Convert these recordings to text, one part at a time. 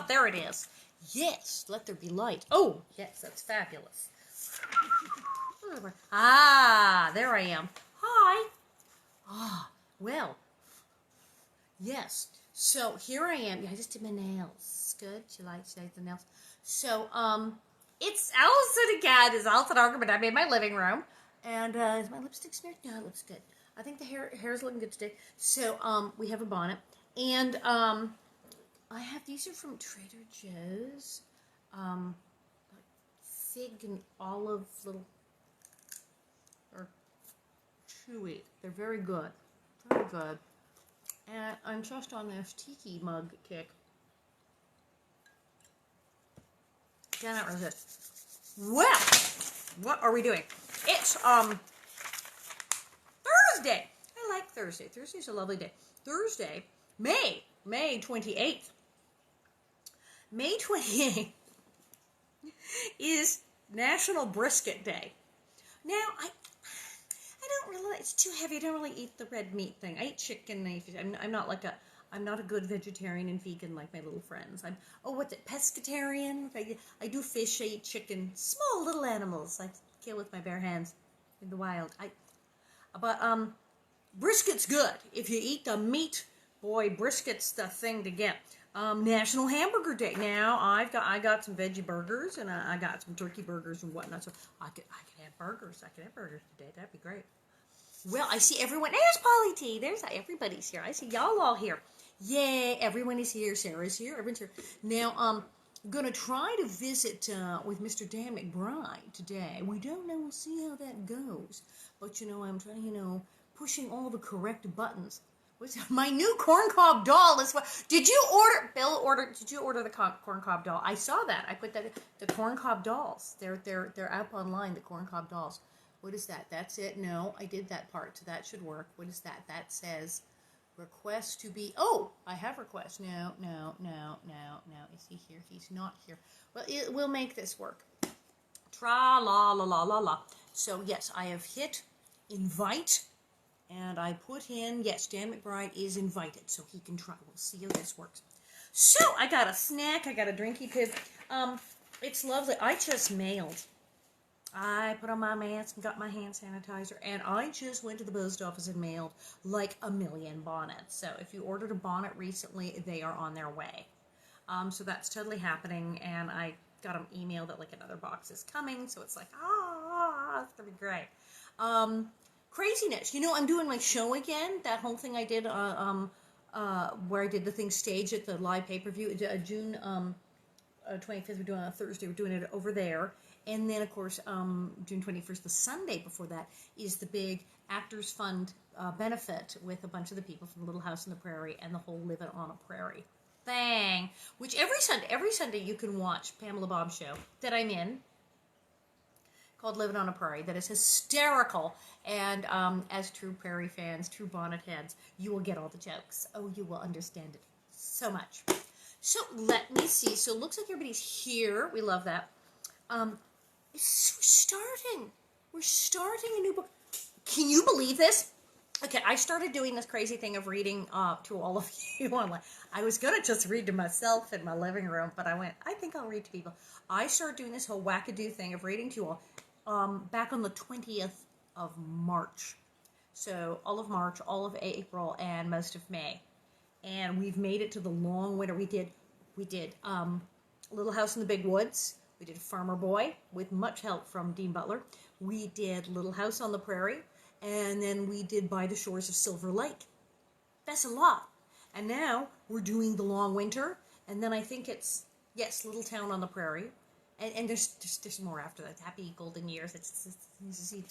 There it is. Yes, let there be light. Oh, yes, that's fabulous. Ah, there I am. Hi. Ah, well, yes. So here I am. I just did my nails. Good. She likes the nails. So, it's Alison again. It's Alison Arngrim. I'm in my living room. And, is my lipstick smeared? No, it looks good. I think the hair's looking good today. So, we have a bonnet. And, I have, these are from Trader Joe's. Fig and olive little, or chewy. They're very good. Very good. And I'm just on this tiki mug kick. Cannot resist. Well, what are we doing? It's, Thursday. I like Thursday. Thursday's a lovely day. Thursday, May 28th. May 28th is National Brisket Day. Now, I don't really, it's too heavy. I don't really eat the red meat thing. I eat chicken. I'm not a good vegetarian and vegan like my little friends. What's it, pescatarian? I do fish, I eat chicken, small little animals I kill with my bare hands in the wild. But brisket's good. If you eat the meat, boy, brisket's the thing to get. National Hamburger Day. Now I got some veggie burgers and I got some turkey burgers and whatnot. So I could have burgers. I could have burgers today. That'd be great. Well, I see everyone. There's Polly T. There's everybody's here. I see y'all all here. Yay! Everyone is here. Sarah's here. Everyone's here. Now I'm gonna try to visit with Mr. Dan McBride today. We don't know. We'll see how that goes. But I'm trying. Pushing all the correct buttons. My new corncob doll is what. Did you order? Bill ordered. Did you order the corncob doll? I saw that. I put that. The corncob dolls. They're up online. The corncob dolls. What is that? That's it. No, I did that part, so that should work. What is that? That says request to be. Oh, I have request. No. Is he here? He's not here. Well, we'll make this work. Tra la la la la la. So yes, I have hit invite. And I put in, yes, Dan McBride is invited, so he can try. We'll see how this works. So, I got a snack. I got a drinky pib. It's lovely. I just mailed. I put on my mask and got my hand sanitizer, and I just went to the post office and mailed like 1 million bonnets. So, if you ordered a bonnet recently, they are on their way. So, that's totally happening, and I got an email that, like, another box is coming, so it's like, it's going to be great. Craziness. I'm doing my show again. That whole thing I did where I did the thing staged at the live pay-per-view. June 25th, we're doing it on a Thursday. We're doing it over there. And then, of course, June 21st, the Sunday before that, is the big Actors Fund benefit with a bunch of the people from Little House on the Prairie and the whole Living on a Prairie thing. Which every Sunday you can watch Pamela Bob's show that I'm in, called Living on a Prairie, that is hysterical. And as true prairie fans, true bonnet heads, you will get all the jokes. Oh, you will understand it so much. So let me see. So it looks like everybody's here. We love that. We're starting a new book. Can you believe this? Okay, I started doing this crazy thing of reading to all of you online. I was going to just read to myself in my living room, but I think I'll read to people. I started doing this whole wackadoo thing of reading to you all back on the 20th of March. So all of March, all of April, and most of May. And we've made it to the long winter. We did Little House in the Big Woods. We did Farmer Boy with much help from Dean Butler. We did Little House on the Prairie. And then we did By the Shores of Silver Lake. That's a lot. And now we're doing the long winter. And then I think it's, yes, Little Town on the Prairie. And there's more after that. Happy Golden Years. It's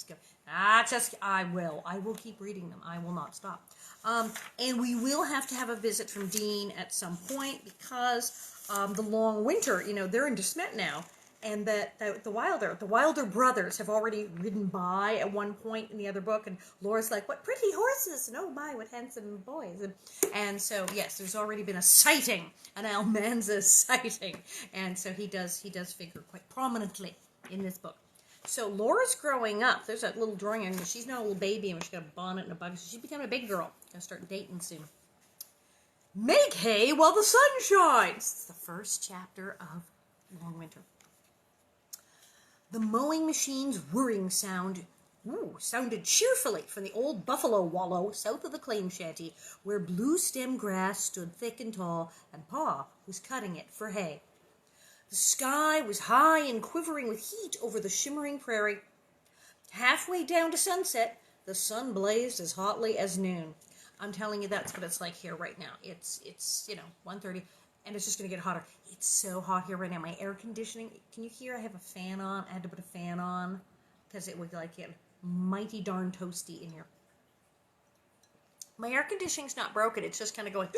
go. I will keep reading them. I will not stop. And we will have to have a visit from Dean at some point because the long winter, they're in DeSmet now. And the Wilder brothers have already ridden by at one point in the other book, and Laura's like, "What pretty horses! And oh my, what handsome boys!" And so yes, there's already been a sighting, an Almanza sighting, and so he does figure quite prominently in this book. So Laura's growing up. There's that little drawing, and she's now a little baby, and she's got a bonnet and a bug. So she's becoming a big girl. Gonna start dating soon. Make hay while the sun shines. It's the first chapter of Long Winter. The mowing machine's whirring sound sounded cheerfully from the old buffalo wallow south of the claim shanty, where blue stem grass stood thick and tall, and Pa was cutting it for hay. The sky was high and quivering with heat over the shimmering prairie. Halfway down to sunset, the sun blazed as hotly as noon. I'm telling you, that's what it's like here right now. It's 1:30, and it's just going to get hotter. It's so hot here right now. My air conditioning, can you hear I have a fan on? I had to put a fan on because it would get mighty darn toasty in here. My air conditioning's not broken. It's just kind of going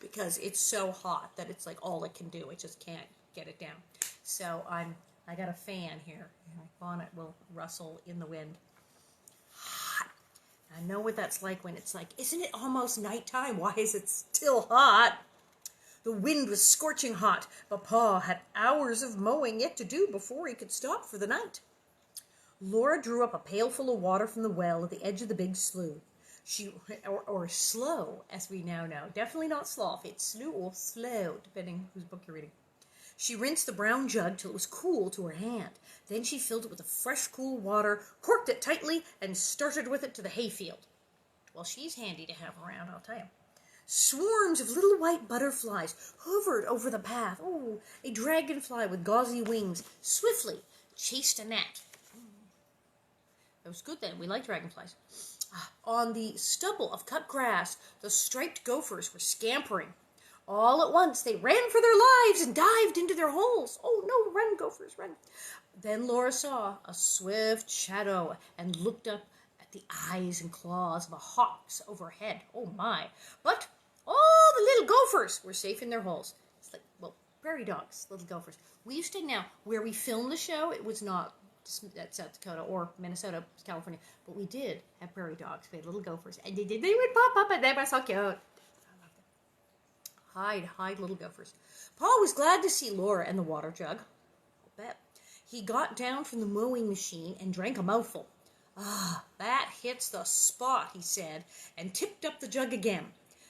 because it's so hot that it's like all it can do. It just can't get it down. So I got a fan here. My bonnet will rustle in the wind. Hot. I know what that's like when it's like, isn't it almost nighttime? Why is it still hot? The wind was scorching hot, but Pa had hours of mowing yet to do before he could stop for the night. Laura drew up a pailful of water from the well at the edge of the big slough. Or slow, as we now know. Definitely not slough. It's slough or slow, depending whose book you're reading. She rinsed the brown jug till it was cool to her hand. Then she filled it with the fresh, cool water, corked it tightly, and started with it to the hayfield. Well, she's handy to have around, I'll tell you. Swarms of little white butterflies hovered over the path. Oh, a dragonfly with gauzy wings swiftly chased a gnat. That was good then. We like dragonflies. On the stubble of cut grass, the striped gophers were scampering. All at once, they ran for their lives and dived into their holes. Oh, no, run, gophers, run. Then Laura saw a swift shadow and looked up at the eyes and claws of a hawk overhead. Oh, my. But all the little gophers were safe in their holes. It's like, well, prairie dogs, little gophers. We used to now, where we filmed the show, it was not at South Dakota or Minnesota, California, but we did have prairie dogs. We had little gophers, and they would pop up, and they were so cute. Hide, little gophers. Paul was glad to see Laura and the water jug. I'll bet. He got down from the mowing machine and drank a mouthful. Ah, that hits the spot, he said, and tipped up the jug again.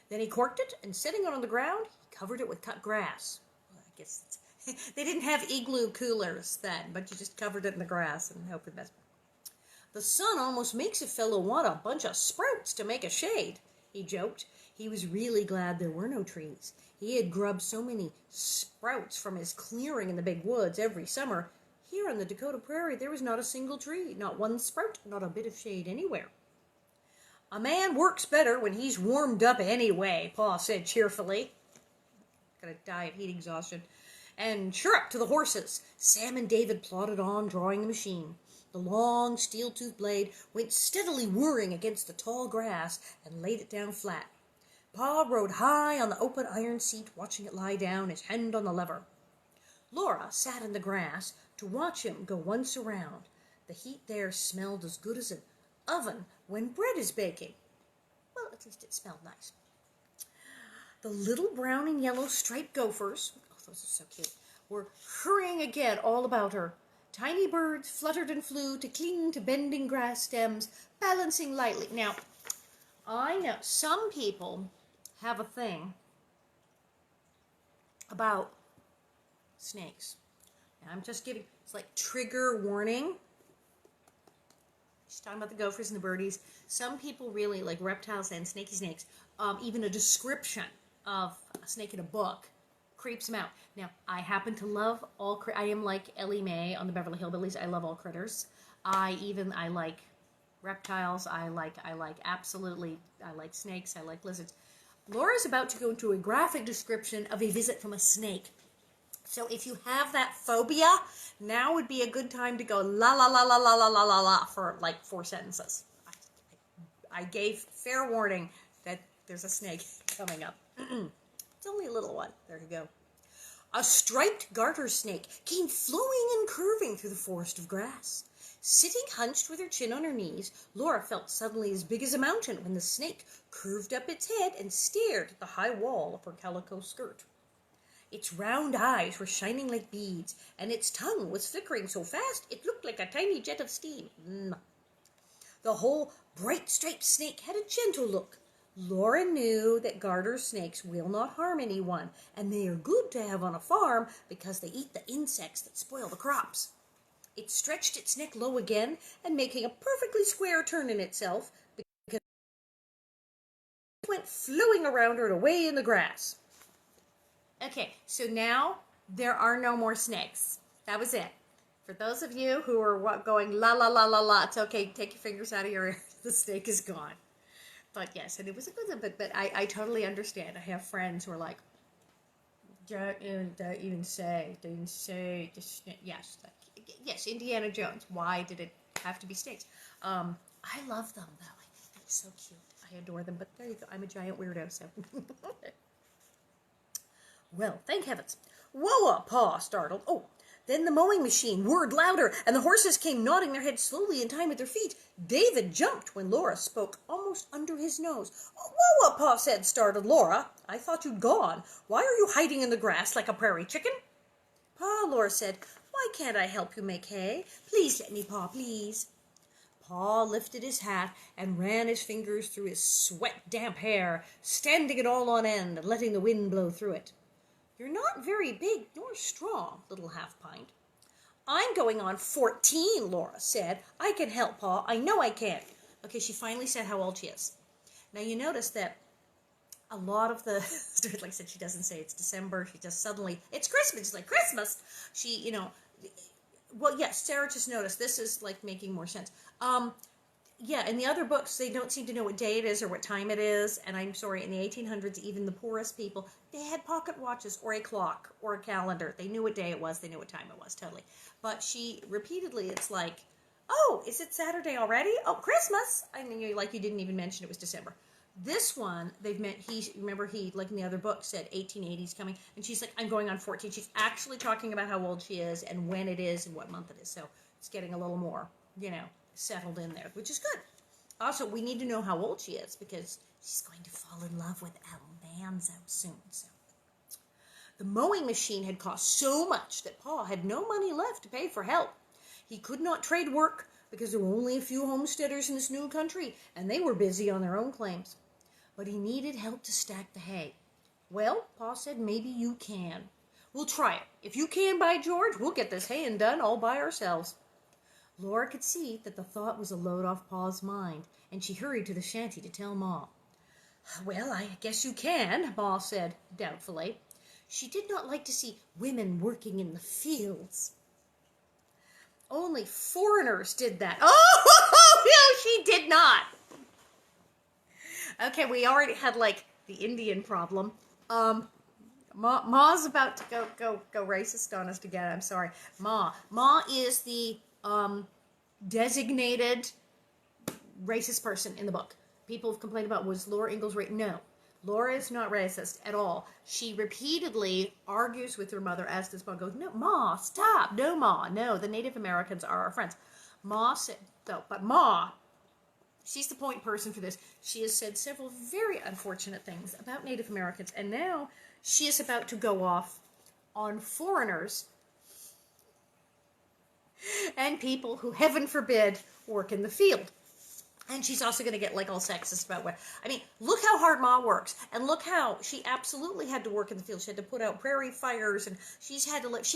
Then he corked it, and setting it on the ground, he covered it with cut grass. Well, I guess they didn't have igloo coolers then, but you just covered it in the grass and hoped for the best. The sun almost makes a fellow want a bunch of sprouts to make a shade, he joked. He was really glad there were no trees. He had grubbed so many sprouts from his clearing in the big woods every summer. Here on the Dakota prairie, there was not a single tree, not one sprout, not a bit of shade anywhere. A man works better when he's warmed up anyway, Pa said cheerfully. Gonna die of heat exhaustion. And chirrup to the horses. Sam and David plodded on, drawing the machine. The long steel-toothed blade went steadily whirring against the tall grass and laid it down flat. Pa rode high on the open iron seat, watching it lie down, his hand on the lever. Laura sat in the grass to watch him go once around. The heat there smelled as good as an oven when bread is baking. Well, at least it smelled nice. The little brown and yellow striped gophers, oh, those are so cute, were hurrying again all about her. Tiny birds fluttered and flew to cling to bending grass stems, balancing lightly. Now, I know some people have a thing about snakes. And I'm just giving, it's like trigger warning. She's talking about the gophers and the birdies. Some people really like reptiles and snaky snakes. Even a description of a snake in a book creeps them out. Now, I happen to love all, I am like Ellie Mae on the Beverly Hillbillies. I love all critters. I like reptiles. I like snakes. I like lizards. Laura's about to go into a graphic description of a visit from a snake. So if you have that phobia, now would be a good time to go la la la la la la la la la for like 4 sentences. I gave fair warning that there's a snake coming up. It's only a little one. There you go. A striped garter snake came flowing and curving through the forest of grass. Sitting hunched with her chin on her knees, Laura felt suddenly as big as a mountain when the snake curved up its head and stared at the high wall of her calico skirt. Its round eyes were shining like beads, and its tongue was flickering so fast it looked like a tiny jet of steam. The whole bright striped snake had a gentle look. Laura knew that garter snakes will not harm anyone, and they are good to have on a farm because they eat the insects that spoil the crops. It stretched its neck low again, and making a perfectly square turn in itself, because it went flowing around her and away in the grass. Okay, so now there are no more snakes. That was it. For those of you who are going la la la la la, it's okay. Take your fingers out of your ear. The snake is gone. But yes, and it was a good one. But I totally understand. I have friends who are like, don't even say. Yes, yes, Indiana Jones. Why did it have to be snakes? I love them though. I think they're so cute. I adore them. But there you go. I'm a giant weirdo. So. Well, thank heavens. Whoa, Pa, startled. Oh, then the mowing machine whirred louder, and the horses came nodding their heads slowly in time with their feet. David jumped when Laura spoke almost under his nose. Oh, whoa, Pa said, startled. Laura, I thought you'd gone. Why are you hiding in the grass like a prairie chicken? Pa, Laura said, why can't I help you make hay? Please let me, Pa, please. Pa lifted his hat and ran his fingers through his sweat-damp hair, standing it all on end and letting the wind blow through it. You're not very big nor strong, little half-pint. I'm going on 14, Laura said. I can help, Pa. I know I can. Okay, she finally said how old she is. Now, you notice that a lot of the, like I said, she doesn't say it's December. She just suddenly, it's Christmas. It's like Christmas. She, well, yes, Sarah just noticed. This is like making more sense. Yeah, in the other books, they don't seem to know what day it is or what time it is. And I'm sorry, in the 1800s, even the poorest people, they had pocket watches or a clock or a calendar. They knew what day it was. They knew what time it was, totally. But she repeatedly, it's like, oh, is it Saturday already? Oh, Christmas. I mean, you didn't even mention it was December. This one, they've meant, like in the other book, said 1880s coming. And she's like, I'm going on 14. She's actually talking about how old she is and when it is and what month it is. So it's getting a little more, settled in there, which is good. Also, we need to know how old she is because she's going to fall in love with Almanzo soon. So, the mowing machine had cost so much that Pa had no money left to pay for help. He could not trade work because there were only a few homesteaders in this new country, and they were busy on their own claims. But he needed help to stack the hay. Well, Pa said, maybe you can. We'll try it. If you can, by George, we'll get this haying done all by ourselves. Laura could see that the thought was a load off Pa's mind, and she hurried to the shanty to tell Ma. Well, I guess you can, Ma said doubtfully. She did not like to see women working in the fields. Only foreigners did that. Oh, no, she did not. Okay, we already had, the Indian problem. Ma's about to go racist on us again. I'm sorry. Ma is the designated racist person in the book. People have complained about, was Laura Ingalls racist? No. Laura is not racist at all. She repeatedly argues with her mother as this book goes, no, Ma, stop. No, Ma. No, the Native Americans are our friends. Ma said, but Ma, she's the point person for this. She has said several very unfortunate things about Native Americans, and now she is about to go off on foreigners and people who, heaven forbid, work in the field. And she's also going to get all sexist about what, look how hard Ma works, and look how she absolutely had to work in the field. She had to put out prairie fires, and she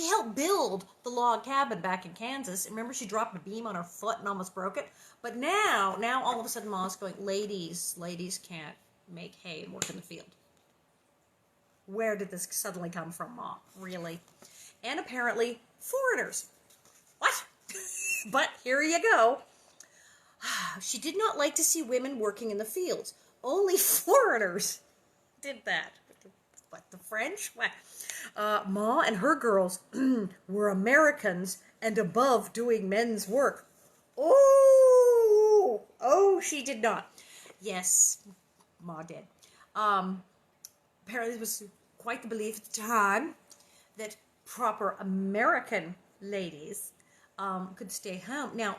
helped build the log cabin back in Kansas. Remember, she dropped a beam on her foot and almost broke it. But now all of a sudden Ma's going, ladies can't make hay and work in the field. Where did this suddenly come from, Ma? Really? And apparently foreigners. What? But here you go. She did not like to see women working in the fields. Only foreigners did that. What, the French? What? Ma and her girls were Americans and above doing men's work. Oh, she did not. Yes, Ma did. Apparently it was quite the belief at the time that proper American ladies could stay home. Now,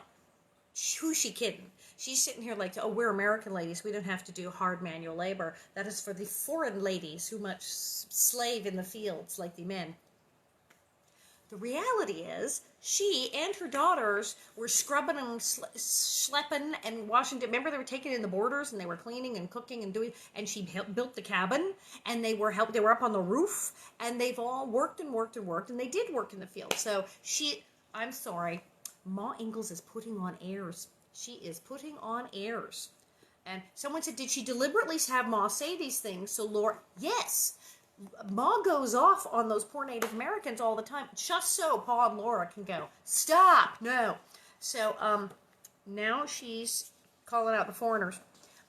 who's she kidding? She's sitting here like, oh, we're American ladies. We don't have to do hard manual labor. That is for the foreign ladies who much slave in the fields like the men. The reality is, she and her daughters were scrubbing and schlepping and washing. Remember, they were taking in the borders and they were cleaning and cooking and doing. And she built the cabin, and they were up on the roof, and they've all worked and worked and worked, and they did work in the field. So I'm sorry, Ma Ingalls is putting on airs. She is putting on airs. And someone said, did she deliberately have Ma say these things? So Laura, yes. Ma goes off on those poor Native Americans all the time, just so Pa and Laura can go, stop, no. So, now she's calling out the foreigners.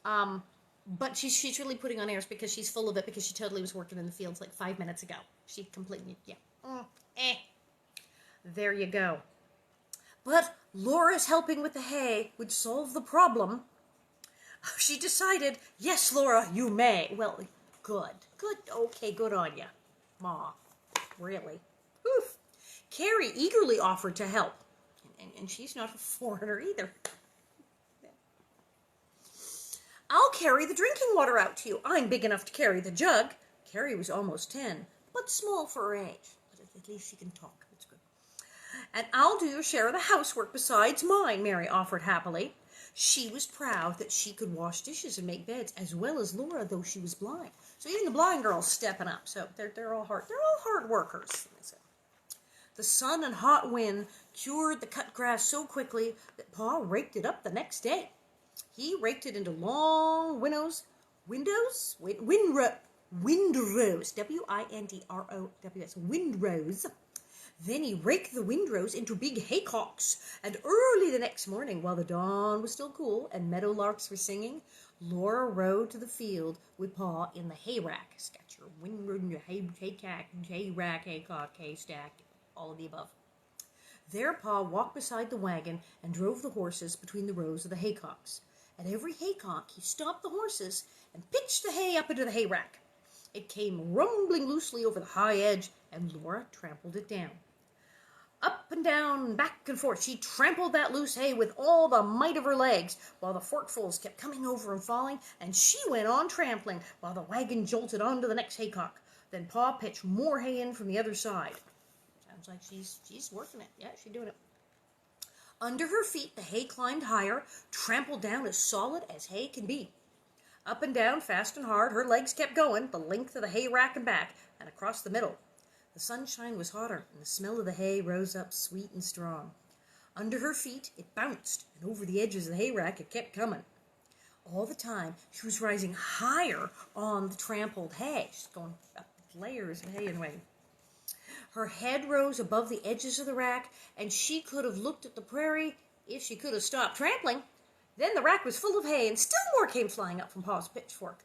But she's really putting on airs because she's full of it, because she totally was working in the fields like 5 minutes ago. She completely, There you go. But Laura's helping with the hay would solve the problem. She decided, yes, Laura, you may. Well, good, okay, good on ya, Ma, really. Oof. Carrie eagerly offered to help, and she's not a foreigner either. I'll carry the drinking water out to you. I'm big enough to carry the jug. Carrie was almost 10, but small for her age. But at least she can talk, that's good. And I'll do your share of the housework besides mine, Mary offered happily. She was proud that she could wash dishes and make beds, as well as Laura, though she was blind. So even the blind girl's stepping up. So they're all hard workers. The sun and hot wind cured the cut grass so quickly that Pa raked it up the next day. He raked it into long windrows, windrows, windrows, windrows. Then he raked the windrows into big haycocks, and early the next morning, while the dawn was still cool and meadowlarks were singing, Laura rode to the field with Pa in the hay rack. Got your windrow, your hay rack, haycock, haystack, all of the above. There Pa walked beside the wagon and drove the horses between the rows of the haycocks. At every haycock, he stopped the horses and pitched the hay up into the hay rack. It came rumbling loosely over the high edge, and Laura trampled it down. Up and down, back and forth, she trampled that loose hay with all the might of her legs, while the forkfuls kept coming over and falling, and she went on trampling while the wagon jolted on to the next haycock. Then Pa pitched more hay in from the other side. Sounds like she's working it. Yeah, she's doing it. Under her feet, the hay climbed higher, trampled down as solid as hay can be. Up and down, fast and hard, her legs kept going, the length of the hay rack and back, and across the middle. The sunshine was hotter, and the smell of the hay rose up sweet and strong. Under her feet, it bounced, and over the edges of the hay rack, it kept coming. All the time, she was rising higher on the trampled hay. She's going up layers of hay and way. Her head rose above the edges of the rack, and she could have looked at the prairie if she could have stopped trampling. Then the rack was full of hay, and still more came flying up from Pa's pitchfork.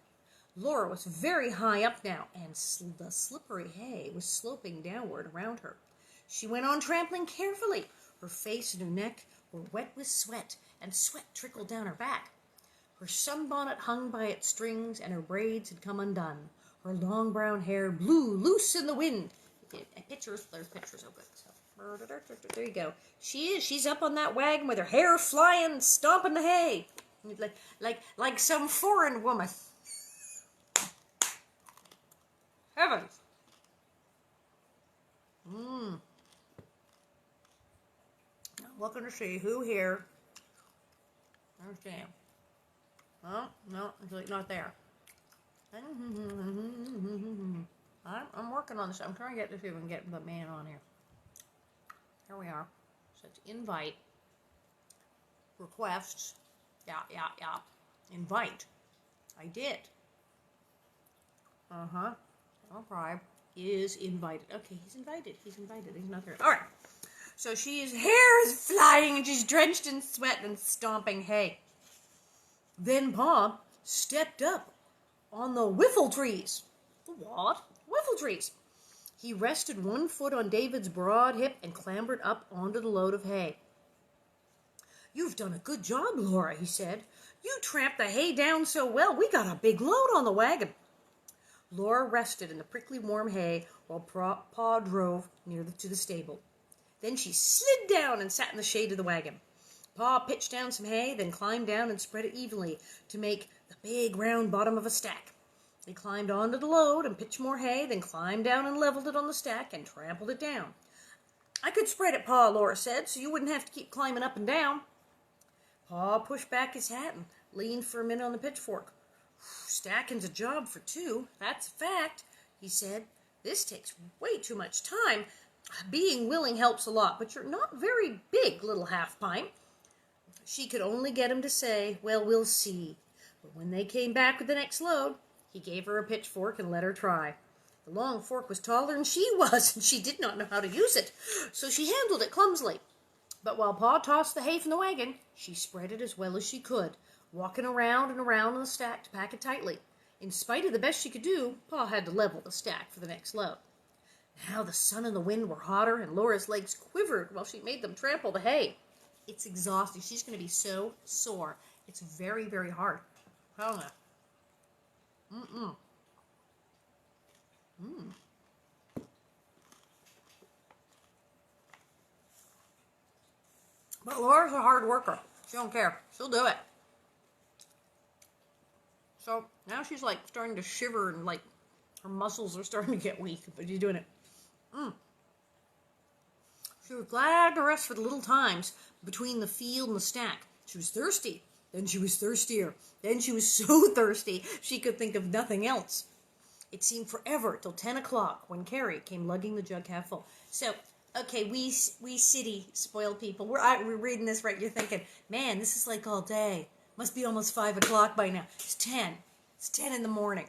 Laura was very high up now, and the slippery hay was sloping downward around her. She went on trampling carefully. Her face and her neck were wet with sweat, and sweat trickled down her back. Her sunbonnet hung by its strings, and her braids had come undone. Her long brown hair blew loose in the wind. There's pictures of it. So, there you go. She's up on that wagon with her hair flying, stomping the hay, like some foreign woman. Heavens. Looking to see who here. Understand? Oh, no, it's not there. I'm working on this. I'm trying to get to see if we can get the man on here. Here we are. So it's invite. Requests. Yeah. Invite. I did. No bribe. Is invited. Okay, he's invited. He's not there. All right. So his hair is flying and she's drenched in sweat and stomping hay. Then Pa stepped up on the whiffle trees. The what? Whiffle trees. He rested one foot on David's broad hip and clambered up onto the load of hay. You've done a good job, Laura, he said. You tramped the hay down so well, we got a big load on the wagon. Laura rested in the prickly warm hay while Pa drove to the stable. Then she slid down and sat in the shade of the wagon. Pa pitched down some hay, then climbed down and spread it evenly to make the big round bottom of a stack. They climbed onto the load and pitched more hay, then climbed down and leveled it on the stack and trampled it down. I could spread it, Pa, Laura said, so you wouldn't have to keep climbing up and down. Pa pushed back his hat and leaned for a minute on the pitchfork. Stacking's a job for two, that's a fact, he said. This takes way too much time. Being willing helps a lot, but you're not very big, little half-pint. She could only get him to say, well, we'll see. But when they came back with the next load, he gave her a pitchfork and let her try. The long fork was taller than she was, and she did not know how to use it, so she handled it clumsily. But while Pa tossed the hay from the wagon, she spread it as well as she could, walking around and around on the stack to pack it tightly. In spite of the best she could do, Pa had to level the stack for the next load. Now the sun and the wind were hotter, and Laura's legs quivered while she made them trample the hay. It's exhausting. She's going to be so sore. It's very, very hard. Hold on. But Laura's a hard worker. She don't care. She'll do it. So now she's like starting to shiver and like her muscles are starting to get weak, but she's doing it. She was glad to rest for the little times between the field and the stack. She was thirsty. Then she was thirstier. Then she was so thirsty she could think of nothing else. It seemed forever till 10 o'clock when Carrie came lugging the jug half full. So, okay, we city spoiled people. We're reading this right. You're thinking, man, this is like all day. Must be almost 5 o'clock by now. It's 10. It's 10 in the morning.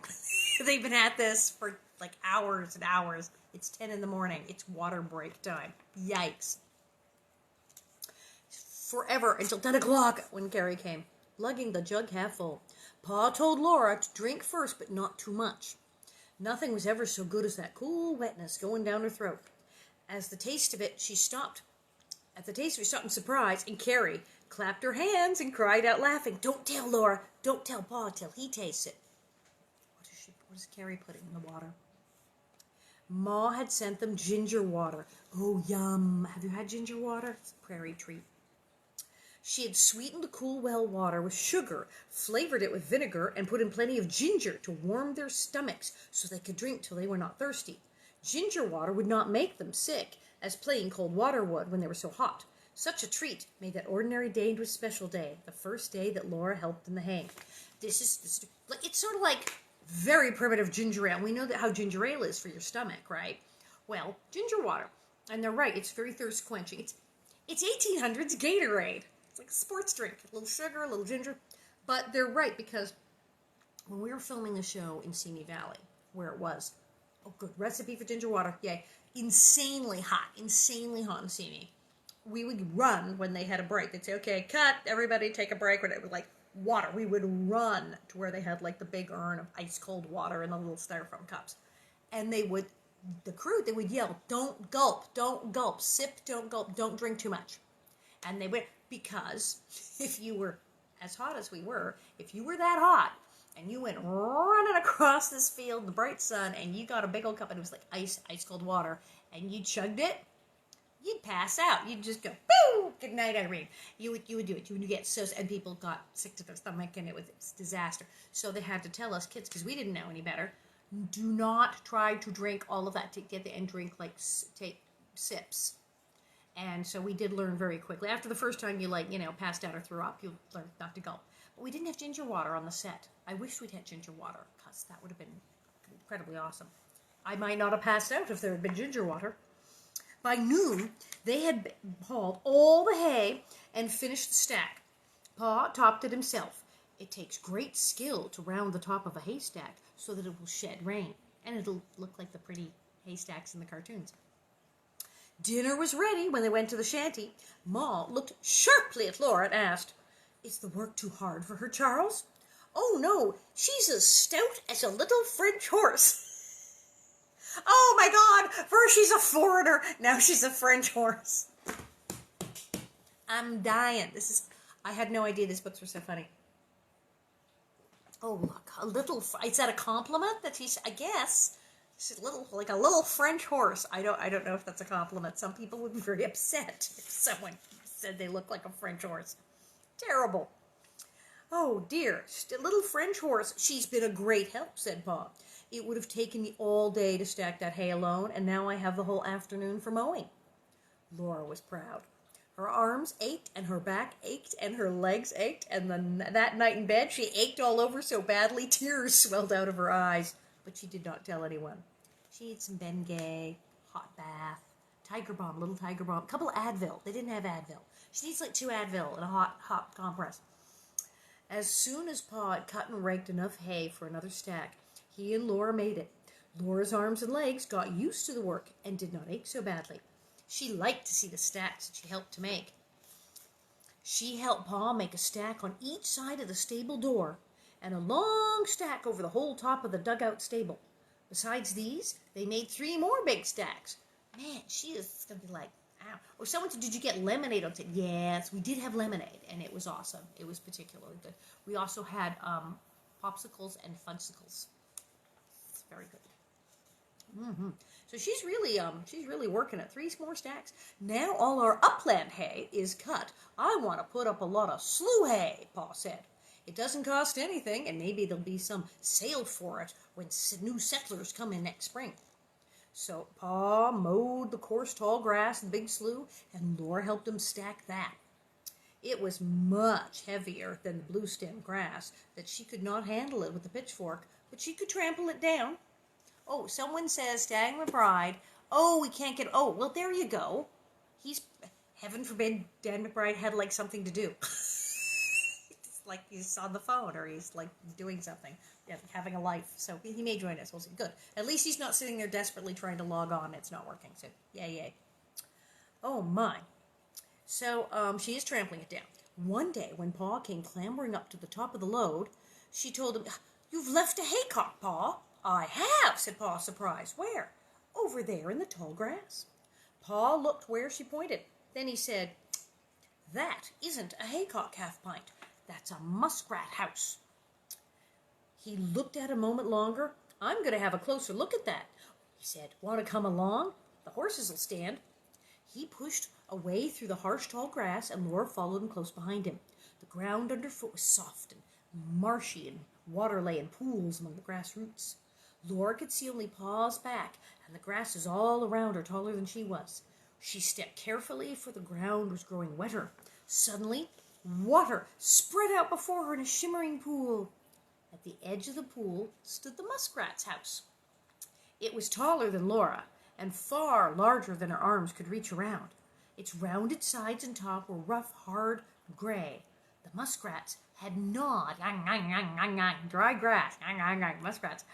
They've been at this for like hours and hours. It's 10 in the morning. It's water break time. Yikes. Forever until 10 o'clock when Carrie came, lugging the jug half full. Pa told Laura to drink first, but not too much. Nothing was ever so good as that cool wetness going down her throat. As the taste of it, she stopped. At the taste of it, she stopped in surprise, and Carrie clapped her hands and cried out laughing, "Don't tell, Laura. Don't tell Pa till he tastes it." What is Carrie putting in the water? Ma had sent them ginger water. Oh, yum. Have you had ginger water? It's a prairie treat. She had sweetened the cool well water with sugar, flavored it with vinegar, and put in plenty of ginger to warm their stomachs so they could drink till they were not thirsty. Ginger water would not make them sick, as plain cold water would when they were so hot. Such a treat made that ordinary day into a special day, the first day that Laura helped in the hay. It's sort of like very primitive ginger ale. We know that how ginger ale is for your stomach, right? Well, ginger water. And they're right, it's very thirst quenching. It's 1800s Gatorade. It's like a sports drink. A little sugar, a little ginger. But they're right, because when we were filming the show in Simi Valley, where it was, oh good, recipe for ginger water, yay, insanely hot in Simi. We would run when they had a break. They'd say, okay, cut, everybody take a break. When it was like water, we would run to where they had like the big urn of ice cold water in the little styrofoam cups. And they would yell, don't gulp, sip, don't gulp, don't drink too much. And they would, because if you were as hot as we were, if you were that hot and you went running across this field in the bright sun and you got a big old cup and it was like ice cold water and you chugged it, you'd pass out. You'd just go, boo, good night, Irene. You would do it. You would get so, and people got sick to their stomach and it was a disaster. So they had to tell us kids, because we didn't know any better, do not try to drink all of that to get the and drink, like, take sips. And so we did learn very quickly. After the first time you, passed out or threw up, you learned not to gulp. But we didn't have ginger water on the set. I wish we'd had ginger water, because that would have been incredibly awesome. I might not have passed out if there had been ginger water. By noon, they had hauled all the hay and finished the stack. Pa topped it himself. It takes great skill to round the top of a haystack so that it will shed rain, and it'll look like the pretty haystacks in the cartoons. Dinner was ready when they went to the shanty. Ma looked sharply at Laura and asked, "Is the work too hard for her, Charles?" "Oh, no, she's as stout as a little French horse." Oh my God, first she's a foreigner, now she's a French horse. I'm dying. I had no idea these books were so funny. Oh, look, is that a compliment that I guess, she's like a little French horse. I don't know if that's a compliment. Some people would be very upset if someone said they look like a French horse. Terrible. "Oh dear, a little French horse. She's been a great help," said Pa. "It would have taken me all day to stack that hay alone, and now I have the whole afternoon for mowing." Laura was proud. Her arms ached, and her back ached, and her legs ached, and that night in bed she ached all over so badly tears swelled out of her eyes. But she did not tell anyone. She ate some Bengay, hot bath, Tiger Balm, little Tiger Balm, a couple of Advil. They didn't have Advil. She needs like 2 Advil and a hot compress. As soon as Pa had cut and raked enough hay for another stack, he and Laura made it. Laura's arms and legs got used to the work and did not ache so badly. She liked to see the stacks that she helped to make. She helped Pa make a stack on each side of the stable door and a long stack over the whole top of the dugout stable. Besides these, they made 3 more big stacks. Man, she is going to be like, ow. Oh, someone said, did you get lemonade on it? Yes, we did have lemonade, and it was awesome. It was particularly good. We also had popsicles and fudgesicles. It's very good. So she's really working at 3 more stacks. Now all our upland hay is cut. I want to put up a lot of slough hay, Pa said. It doesn't cost anything, and maybe there'll be some sale for it when new settlers come in next spring. So Pa mowed the coarse tall grass in the big slough, and Laura helped him stack that. It was much heavier than the blue stem grass, that she could not handle it with the pitchfork, but she could trample it down. Oh, someone says, Dan McBride, oh, we can't get, oh, well, there you go. Heaven forbid Dan McBride had, like, something to do. It's like he's on the phone or he's, like, doing something, having a life. So he may join us. We'll see. Good. At least he's not sitting there desperately trying to log on. It's not working. So, yay. Oh, my. So, she is trampling it down. One day, when Pa came clambering up to the top of the load, she told him, you've left a haycock, Pa. I have, said Pa, surprised. Where? Over there in the tall grass. Pa looked where she pointed. Then he said, that isn't a haycock half-pint. That's a muskrat house. He looked at it a moment longer. I'm going to have a closer look at that. He said, want to come along? The horses will stand. He pushed away through the harsh tall grass, and Laura followed him close behind him. The ground underfoot was soft and marshy, and water lay in pools among the grass roots. Laura could see only Pa's back, and the grasses all around her taller than she was. She stepped carefully, for the ground was growing wetter. Suddenly, water spread out before her in a shimmering pool. At the edge of the pool stood the muskrat's house. It was taller than Laura, and far larger than her arms could reach around. Its rounded sides and top were rough, hard gray. The muskrats had gnawed dry grass, muskrats.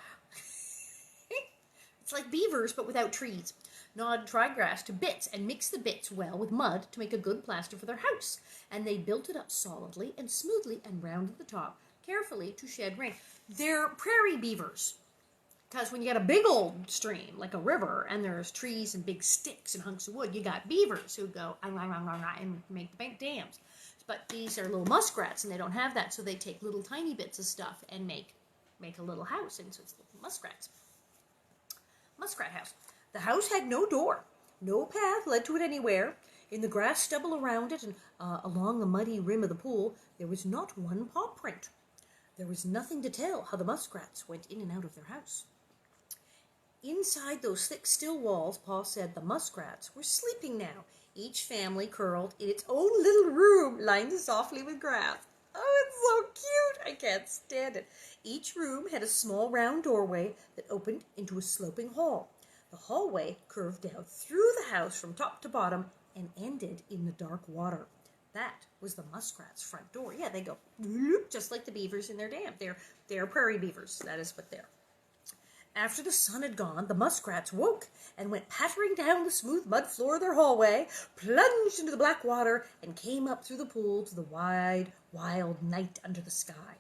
It's like beavers, but without trees. Gnawed dry grass to bits and mixed the bits well with mud to make a good plaster for their house. And they built it up solidly and smoothly and rounded the top carefully to shed rain. They're prairie beavers. Because when you got a big old stream, like a river, and there's trees and big sticks and hunks of wood, you got beavers who go and make the dams. But these are little muskrats, and they don't have that, so they take little tiny bits of stuff and make a little house, and so it's little muskrats. Muskrat house. The house had no door. No path led to it anywhere. In the grass stubble around it and along the muddy rim of the pool, there was not one paw print. There was nothing to tell how the muskrats went in and out of their house. Inside those thick, still walls, Pa said the muskrats were sleeping now, each family curled in its own little room, lined softly with grass. Oh, it's so cute! I can't stand it. Each room had a small round doorway that opened into a sloping hall. The hallway curved down through the house from top to bottom and ended in the dark water. That was the muskrat's front door. Yeah, they go bloop, just like the beavers in their dam. They're prairie beavers. That is what they're. After the sun had gone, the muskrats woke and went pattering down the smooth mud floor of their hallway, plunged into the black water, and came up through the pool to the wide, wild night under the sky.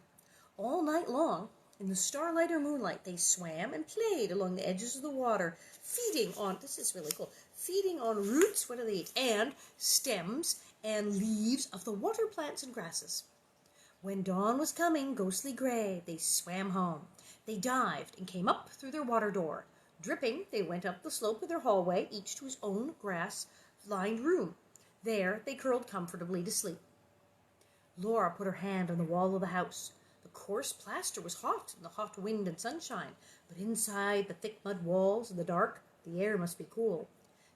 All night long, in the starlight or moonlight, they swam and played along the edges of the water, feeding on, this is really cool, feeding on roots, what do they eat, and stems and leaves of the water plants and grasses. When dawn was coming, ghostly gray, they swam home. They dived and came up through their water door. Dripping, they went up the slope of their hallway, each to his own grass-lined room. There they curled comfortably to sleep. Laura put her hand on the wall of the house. The coarse plaster was hot in the hot wind and sunshine, but inside the thick mud walls in the dark, the air must be cool.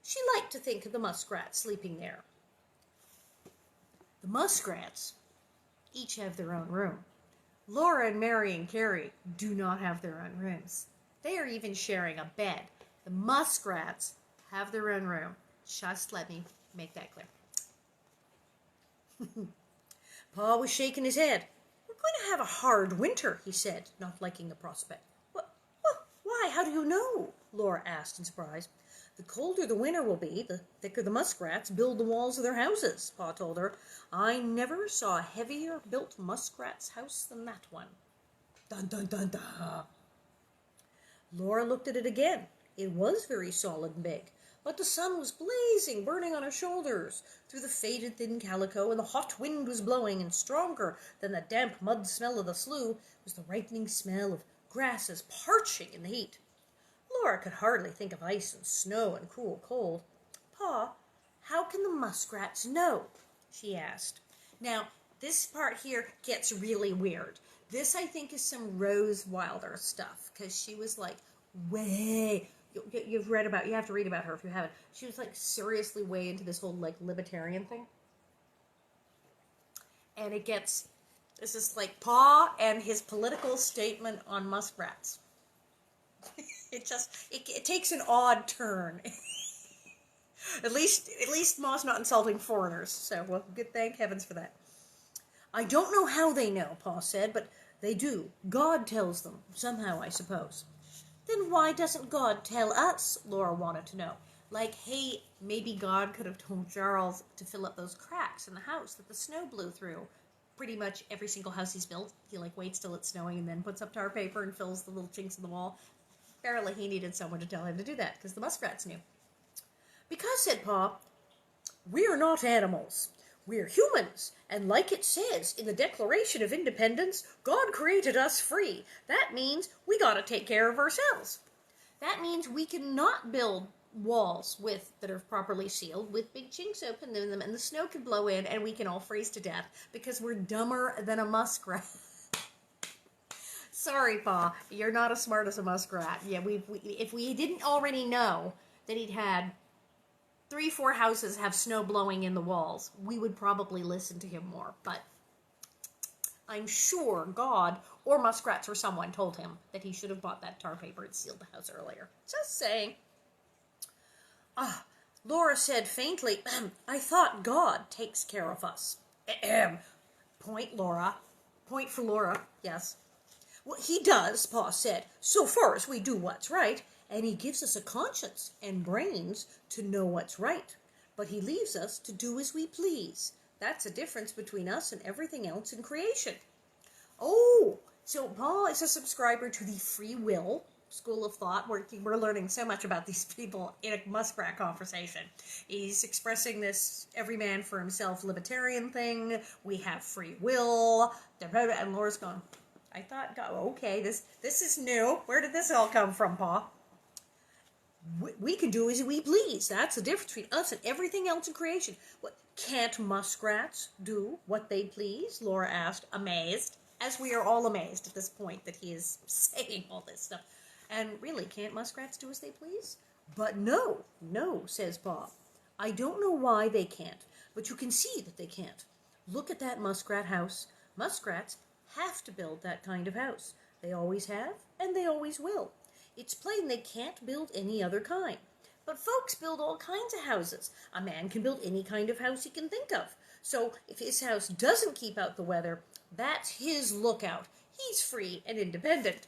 She liked to think of the muskrats sleeping there. The muskrats each have their own room. Laura and Mary and Carrie do not have their own rooms. They are even sharing a bed. The muskrats have their own room. Just let me make that clear. Pa was shaking his head. We're going to have a hard winter, he said, not liking the prospect. Why? How do you know? Laura asked in surprise. The colder the winter will be, the thicker the muskrats build the walls of their houses, Pa told her. I never saw a heavier built muskrat's house than that one. Dun, dun, dun, dun. Laura looked at it again. It was very solid and big, but the sun was blazing, burning on her shoulders through the faded thin calico, and the hot wind was blowing, and stronger than the damp mud smell of the slough was the ripening smell of grasses parching in the heat. Laura could hardly think of ice and snow and cruel cold. Pa, how can the muskrats know? She asked. Now, this part here gets really weird. This, I think, is some Rose Wilder stuff, because she was like, way... You have to read about her if you haven't. She was like seriously way into this whole like libertarian thing. And this is like Pa and his political statement on muskrats. It takes an odd turn. At least Ma's not insulting foreigners, so well, good, thank heavens for that. I don't know how they know, Pa said, but they do. God tells them, somehow, I suppose. Then why doesn't God tell us? Laura wanted to know. Like, hey, maybe God could have told Charles to fill up those cracks in the house that the snow blew through. Pretty much every single house he's built, he like waits till it's snowing and then puts up tar paper and fills the little chinks in the wall. Apparently he needed someone to tell him to do that, because the muskrats knew. Because, said Pa, we're not animals. We're humans, and like it says in the Declaration of Independence, God created us free. That means we gotta take care of ourselves. That means we cannot build walls that are properly sealed with big chinks open in them, and the snow can blow in, and we can all freeze to death because we're dumber than a muskrat. Sorry, Pa, you're not as smart as a muskrat. Yeah, if we didn't already know that he'd had 3-4 houses have snow blowing in the walls, we would probably listen to him more. But I'm sure God or muskrats or someone told him that he should have bought that tar paper and sealed the house earlier. Just saying. Laura said faintly, I thought God takes care of us. Point, Laura. Point for Laura, yes. Well, he does, Pa said, so far as we do what's right. And he gives us a conscience and brains to know what's right. But he leaves us to do as we please. That's a difference between us and everything else in creation. Oh, so Pa is a subscriber to the free will school of thought. We're learning so much about these people in a muskrat conversation. He's expressing this every man for himself libertarian thing. We have free will. And Laura's going, I thought, God, okay, this is new. Where did this all come from, Pa? We can do as we please. That's the difference between us and everything else in creation. What, can't muskrats do what they please? Laura asked, amazed, as we are all amazed at this point that he is saying all this stuff. And really, can't muskrats do as they please? But no, says Pa. I don't know why they can't, but you can see that they can't. Look at that muskrat house. Muskrats have to build that kind of house. They always have, and they always will. It's plain they can't build any other kind. But folks build all kinds of houses. A man can build any kind of house he can think of. So if his house doesn't keep out the weather, that's his lookout. He's free and independent.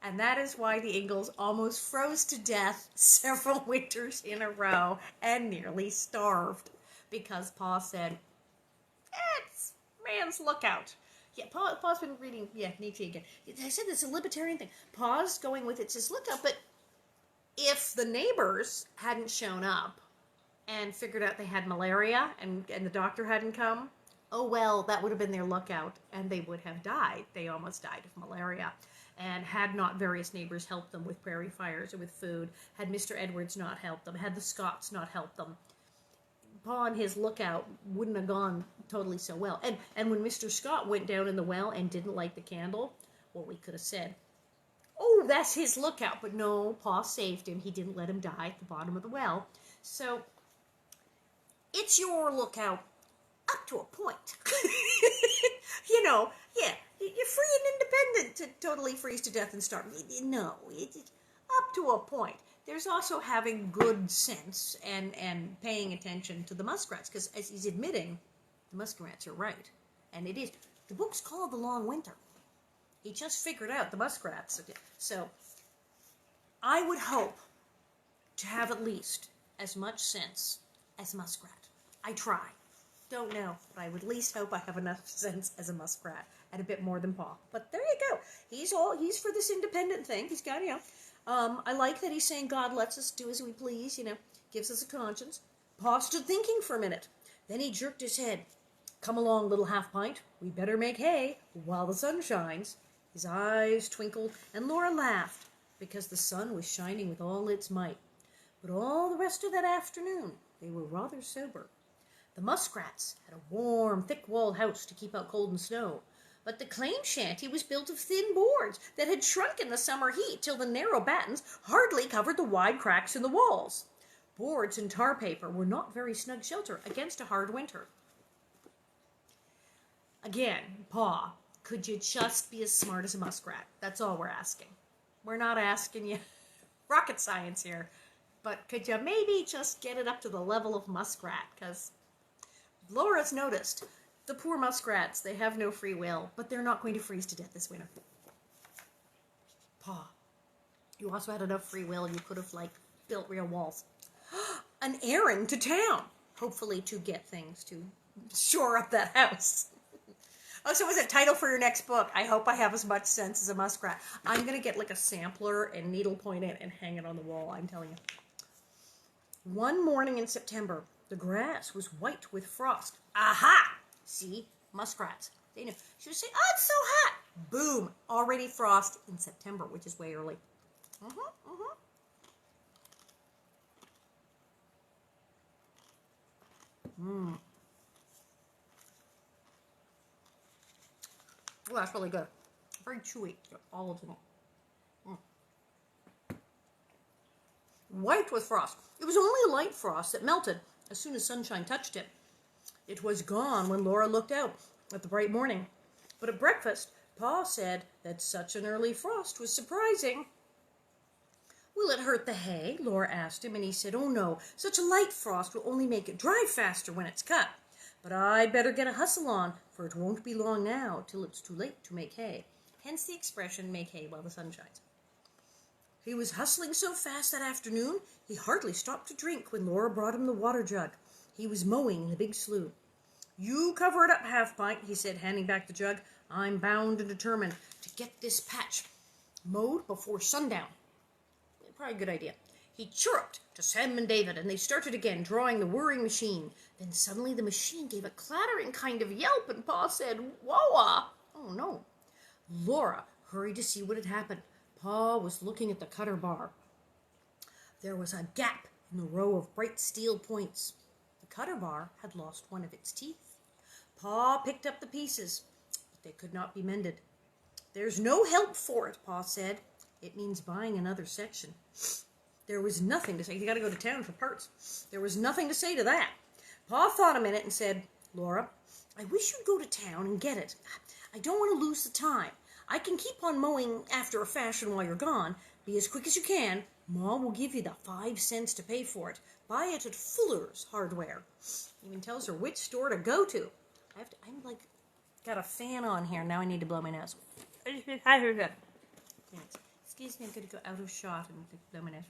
And that is why the Ingalls almost froze to death several winters in a row and nearly starved. Because Pa said, it's man's lookout. Yeah, Pa's been reading, Nietzsche again. I said this is a libertarian thing. Pa's going with it's his lookout, but if the neighbors hadn't shown up and figured out they had malaria and the doctor hadn't come, oh well, that would have been their lookout, and they would have died. They almost died of malaria. And had not various neighbors helped them with prairie fires or with food, had Mr. Edwards not helped them, had the Scotts not helped them, Pa and his lookout wouldn't have gone totally so well. And when Mr. Scott went down in the well and didn't light the candle, well, we could have said, oh, ooh, that's his lookout. But no, Pa saved him. He didn't let him die at the bottom of the well. So it's your lookout up to a point. You know, yeah, you're free and independent to totally freeze to death and starve. No, it's up to a point. There's also having good sense and paying attention to the muskrats, because as he's admitting, the muskrats are right. And it is. The book's called The Long Winter. He just figured out the muskrats. So I would hope to have at least as much sense as a muskrat. I try. Don't know, but I would at least hope I have enough sense as a muskrat and a bit more than Pa. But there you go. He's for this independent thing. He's got, I like that he's saying God lets us do as we please, gives us a conscience. Pa stood thinking for a minute. Then he jerked his head. Come along, little half-pint. We better make hay while the sun shines. His eyes twinkled, and Laura laughed, because the sun was shining with all its might. But all the rest of that afternoon, they were rather sober. The muskrats had a warm, thick-walled house to keep out cold and snow, but the claim shanty was built of thin boards that had shrunk in the summer heat till the narrow battens hardly covered the wide cracks in the walls. Boards and tar paper were not very snug shelter against a hard winter. Again, Pa, could you just be as smart as a muskrat? That's all we're asking. We're not asking you rocket science here, but could you maybe just get it up to the level of muskrat? Because Laura's noticed the poor muskrats, they have no free will, but they're not going to freeze to death this winter. Pa, you also had enough free will, you could have, built real walls. An errand to town, hopefully to get things to shore up that house. Oh, so was it title for your next book? I hope I have as much sense as a muskrat. I'm going to get a sampler and needlepoint it and hang it on the wall, I'm telling you. One morning in September, the grass was white with frost. Aha! See? Muskrats. They knew. She would say, oh, it's so hot. Boom. Already frost in September, which is way early. Oh, that's really good. Very chewy. All of them. White with frost. It was only a light frost that melted as soon as sunshine touched it. It was gone when Laura looked out at the bright morning. But at breakfast, Pa said that such an early frost was surprising. Will it hurt the hay? Laura asked him, and he said, oh no, such a light frost will only make it dry faster when it's cut. But I'd better get a hustle on, for it won't be long now till it's too late to make hay. Hence the expression, make hay while the sun shines. He was hustling so fast that afternoon, he hardly stopped to drink when Laura brought him the water jug. He was mowing the big slough. You cover it up, Half-Pint, he said, handing back the jug. I'm bound and determined to get this patch mowed before sundown. Probably a good idea. He chirruped to Sam and David, and they started again, drawing the whirring machine. Then suddenly the machine gave a clattering kind of yelp, and Pa said, whoa! Oh, no. Laura hurried to see what had happened. Pa was looking at the cutter bar. There was a gap in the row of bright steel points. The cutter bar had lost one of its teeth. Pa picked up the pieces, but they could not be mended. There's no help for it, Pa said. It means buying another section. There was nothing to say. You got to go to town for parts. There was nothing to say to that. Pa thought a minute and said, Laura, I wish you'd go to town and get it. I don't want to lose the time. I can keep on mowing after a fashion while you're gone. Be as quick as you can. Ma will give you the 5 cents to pay for it. Buy it at Fuller's Hardware. Even tells her which store to go to. I'm got a fan on here. Now I need to blow my nose. Excuse me, I'm going to go out of shot and blow my nose.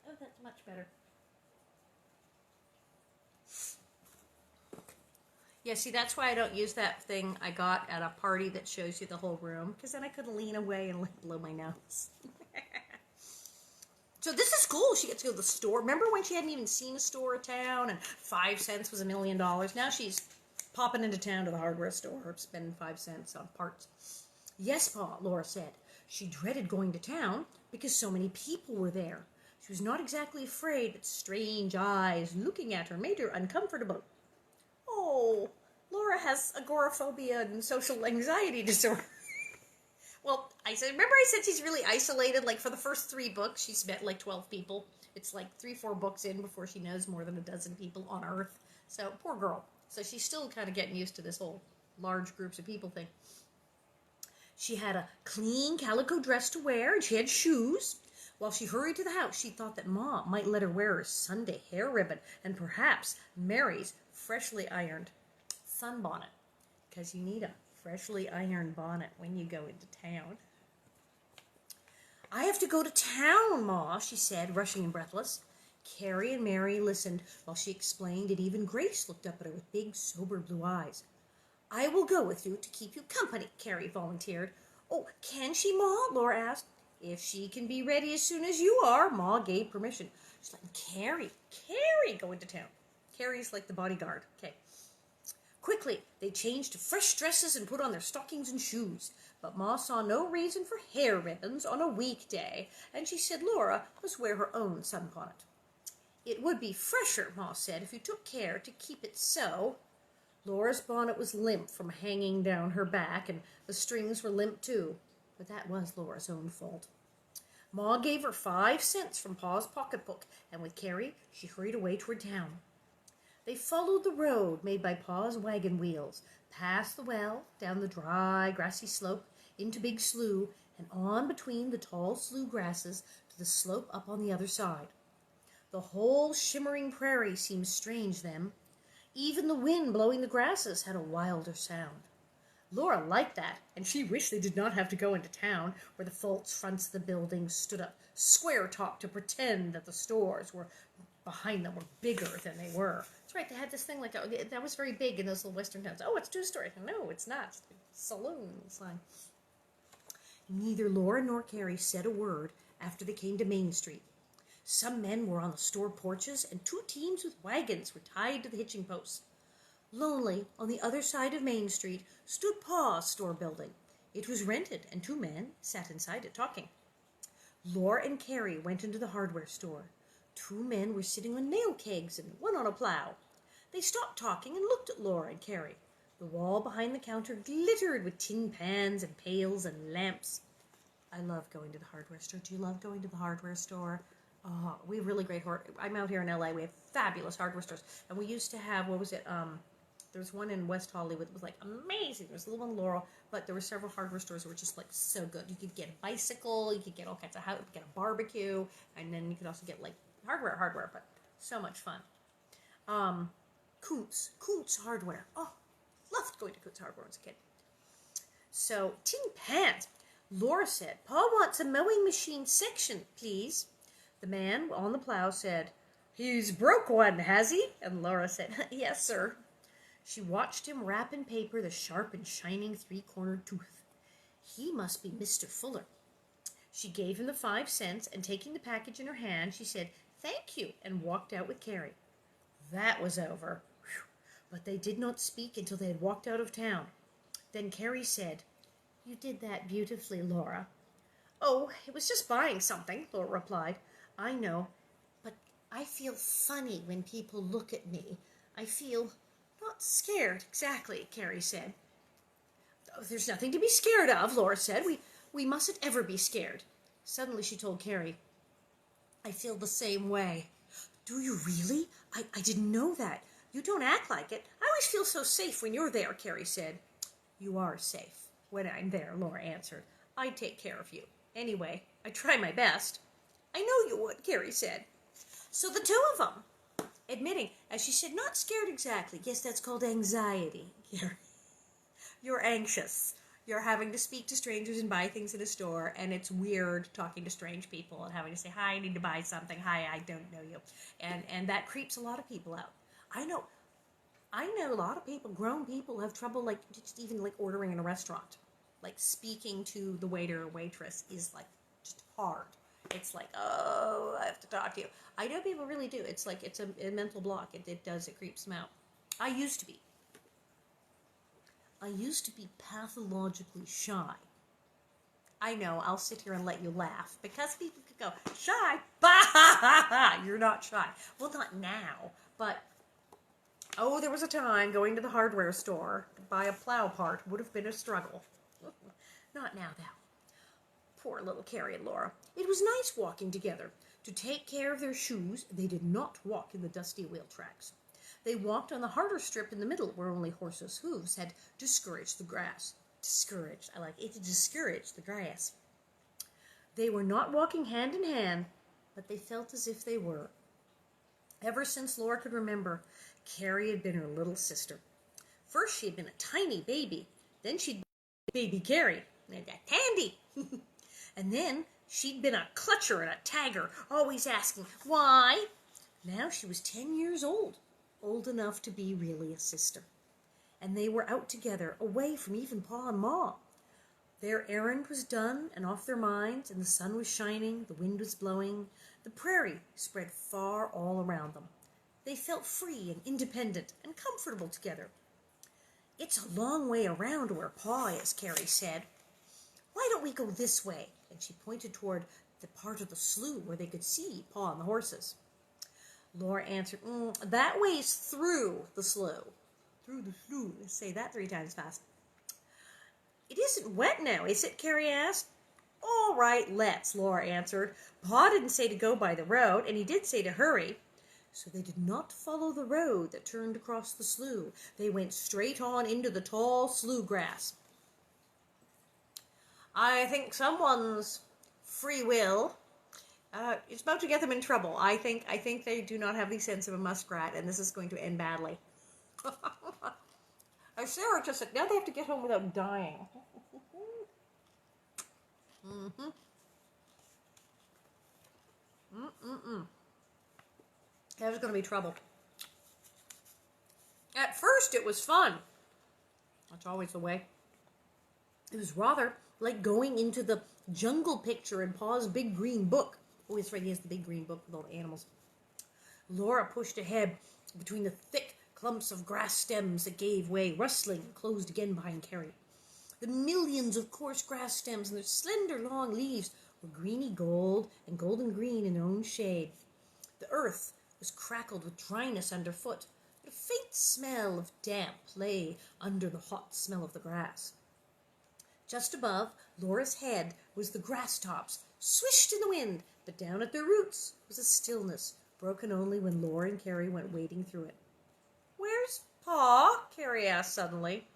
Oh, that's much better. Yeah, see, that's why I don't use that thing I got at a party that shows you the whole room, because then I could lean away and blow my nose. So this is cool. She gets to go to the store. Remember when she hadn't even seen a store in town and 5 cents was $1 million? Now she's popping into town to the hardware store, spending 5 cents on parts. Yes, Pa, Laura said. She dreaded going to town because so many people were there. She was not exactly afraid that strange eyes looking at her made her uncomfortable. Oh, Laura has agoraphobia and social anxiety disorder. Well, remember I said she's really isolated? Like, for the first 3 books, she's met, like, 12 people. It's, like, 3-4 books in before she knows more than a dozen people on Earth. So, poor girl. So she's still kind of getting used to this whole large groups of people thing. She had a clean calico dress to wear, and she had shoes. While she hurried to the house, she thought that Ma might let her wear her Sunday hair ribbon and perhaps Mary's freshly ironed sunbonnet, because you need a freshly ironed bonnet when you go into town. I have to go to town, Ma, she said, rushing and breathless. Carrie and Mary listened while she explained, and even Grace looked up at her with big, sober blue eyes. I will go with you to keep you company, Carrie volunteered. Oh, can she, Ma? Laura asked. If she can be ready as soon as you are, Ma gave permission. She's like, Carrie go into town. Carrie's like the bodyguard. Okay. Quickly, they changed to fresh dresses and put on their stockings and shoes. But Ma saw no reason for hair ribbons on a weekday, and she said Laura must wear her own sunbonnet. It would be fresher, Ma said, if you took care to keep it so. Laura's bonnet was limp from hanging down her back, and the strings were limp too. But that was Laura's own fault. Ma gave her 5 cents from Pa's pocketbook, and with Carrie, she hurried away toward town. They followed the road made by Pa's wagon wheels, past the well, down the dry, grassy slope, into Big Slough, and on between the tall slough grasses to the slope up on the other side. The whole shimmering prairie seemed strange then. Even the wind blowing the grasses had a wilder sound. Laura liked that, and she wished they did not have to go into town, where the false fronts of the buildings stood up square-topped to pretend that the stores were behind them were bigger than they were. That's right, they had this thing like, that was very big in those little western towns. Oh, it's 2 stories. No, it's not. It's a saloon sign. Neither Laura nor Carrie said a word after they came to Main Street. Some men were on the store porches, and 2 teams with wagons were tied to the hitching posts. Lonely, on the other side of Main Street, stood Pa's store building. It was rented, and 2 men sat inside it talking. Laura and Carrie went into the hardware store. 2 men were sitting on nail kegs and one on a plow. They stopped talking and looked at Laura and Carrie. The wall behind the counter glittered with tin pans and pails and lamps. I love going to the hardware store. Do you love going to the hardware store? Oh, we have really great I'm out here in LA. We have fabulous hardware stores. And we used to have, there was one in West Hollywood that was like amazing. There was a little one in Laurel, but there were several hardware stores that were just like so good. You could get a bicycle, you could get all kinds of get a barbecue, and then you could also get like hardware, but so much fun. Kuntz Hardware. Oh, loved going to Kuntz Hardware as a kid. So, tin pans. Laura said, Pa wants a mowing machine section, please. The man on the plow said, He's broke one, has he? And Laura said, Yes, sir. She watched him wrap in paper the sharp and shining 3-cornered tooth. He must be Mr. Fuller. She gave him the 5 cents, and taking the package in her hand, she said, Thank you, and walked out with Carrie. That was over. Whew. But they did not speak until they had walked out of town. Then Carrie said, You did that beautifully, Laura. Oh, it was just buying something, Laura replied. I know, but I feel funny when people look at me. I feel not scared, exactly, Carrie said. Oh, there's nothing to be scared of, Laura said. We mustn't ever be scared. Suddenly she told Carrie, I feel the same way. Do you really? I didn't know that. You don't act like it. I always feel so safe when you're there, Carrie said. You are safe when I'm there, Laura answered. I take care of you. Anyway, I try my best. I know you would, Carrie said. So the 2 of them, admitting, as she said, not scared exactly. Yes, that's called anxiety, Carrie. You're anxious. You're having to speak to strangers and buy things in a store, and it's weird talking to strange people and having to say, Hi, I need to buy something. Hi, I don't know you. And that creeps a lot of people out. I know a lot of people, grown people, have trouble, like, just even, like, ordering in a restaurant. Like, speaking to the waiter or waitress is, like, just hard. It's like, oh, I have to talk to you. I know people really do. It's like, it's a mental block. It creeps them out. I used to be pathologically shy. I know, I'll sit here and let you laugh, because people could go, shy, bah, ha, ha, ha, you're not shy. Well, not now, but Oh, there was a time going to the hardware store to buy a plow part would have been a struggle. Not now, though. Poor little Carrie and Laura. It was nice walking together. To take care of their shoes, they did not walk in the dusty wheel tracks. They walked on the harder strip in the middle where only horses' hooves had discouraged the grass. Discouraged. I like it to discourage the grass. They were not walking hand in hand, but they felt as if they were. Ever since Laura could remember, Carrie had been her little sister. First she had been a tiny baby, then she'd been baby Carrie, and that Tandy. And then she'd been a clutcher and a tagger, always asking, why? Now she was 10 years old enough to be really a sister. And they were out together, away from even Pa and Ma. Their errand was done and off their minds, and the sun was shining, the wind was blowing, the prairie spread far all around them. They felt free and independent and comfortable together. It's a long way around where Pa is, Carrie said. Why don't we go this way? And she pointed toward the part of the slough where they could see Pa and the horses. Laura answered, that way's through the slough. Through the slough. Let's say that 3 times fast. It isn't wet now, is it? Carrie asked. All right, let's, Laura answered. Pa didn't say to go by the road, and he did say to hurry. So they did not follow the road that turned across the slough. They went straight on into the tall slough grass. I think someone's free will is about to get them in trouble. I think they do not have the sense of a muskrat, and this is going to end badly. Sarah just said, now they have to get home without dying. There's going to be trouble. At first, it was fun. That's always the way. It was rather like going into the jungle picture in Pa's big green book. Oh, it's right, he has the big green book with all the animals. Laura pushed ahead between the thick clumps of grass stems that gave way, rustling, and closed again behind Carrie. The millions of coarse grass stems and their slender long leaves were greeny gold and golden green in their own shade. The earth was crackled with dryness underfoot, but a faint smell of damp lay under the hot smell of the grass. Just above Laura's head was the grass tops, swished in the wind, but down at their roots was a stillness, broken only when Laura and Carrie went wading through it. Where's Pa? Carrie asked suddenly.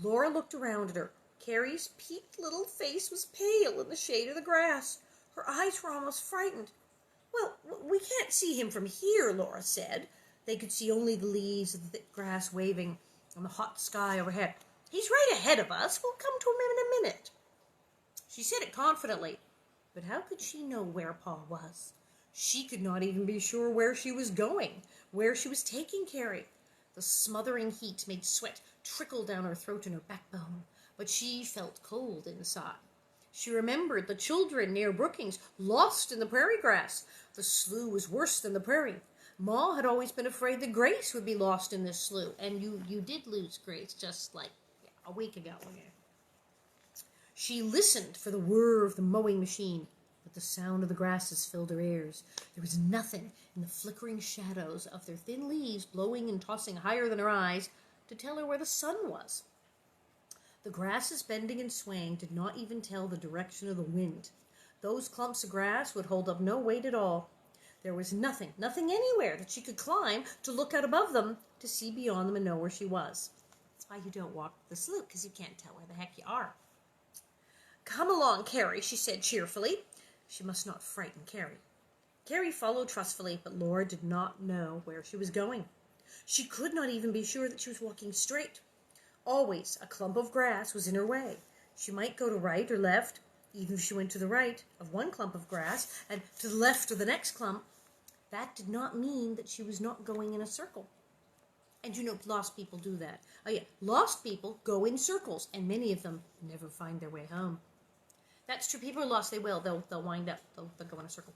Laura looked around at her. Carrie's peaked little face was pale in the shade of the grass. Her eyes were almost frightened. Well, we can't see him from here, Laura said. They could see only the leaves of the thick grass waving on the hot sky overhead. He's right ahead of us. We'll come to him in a minute. She said it confidently, but how could she know where Pa was? She could not even be sure where she was going, where she was taking Carrie. The smothering heat made sweat trickle down her throat and her backbone, but she felt cold inside. She remembered the children near Brookings, lost in the prairie grass. The slough was worse than the prairie. Ma had always been afraid that Grace would be lost in this slough, and you did lose Grace just like a week ago. She listened for the whir of the mowing machine, but the sound of the grasses filled her ears. There was nothing in the flickering shadows of their thin leaves blowing and tossing higher than her eyes to tell her where the sun was. The grasses bending and swaying did not even tell the direction of the wind. Those clumps of grass would hold up no weight at all. There was nothing anywhere that she could climb to look out above them, to see beyond them and know where she was. That's why you don't walk the slough, because you can't tell where the heck you are. Come along, Carrie, she said cheerfully. She must not frighten Carrie. Carrie followed trustfully, but Laura did not know where she was going. She could not even be sure that she was walking straight. Always a clump of grass was in her way. She might go to right or left, even if she went to the right of one clump of grass and to the left of the next clump. That did not mean that she was not going in a circle. And you know, lost people do that. Oh yeah, lost people go in circles, and many of them never find their way home. That's true. People are lost. They will. They'll wind up. They'll go in a circle.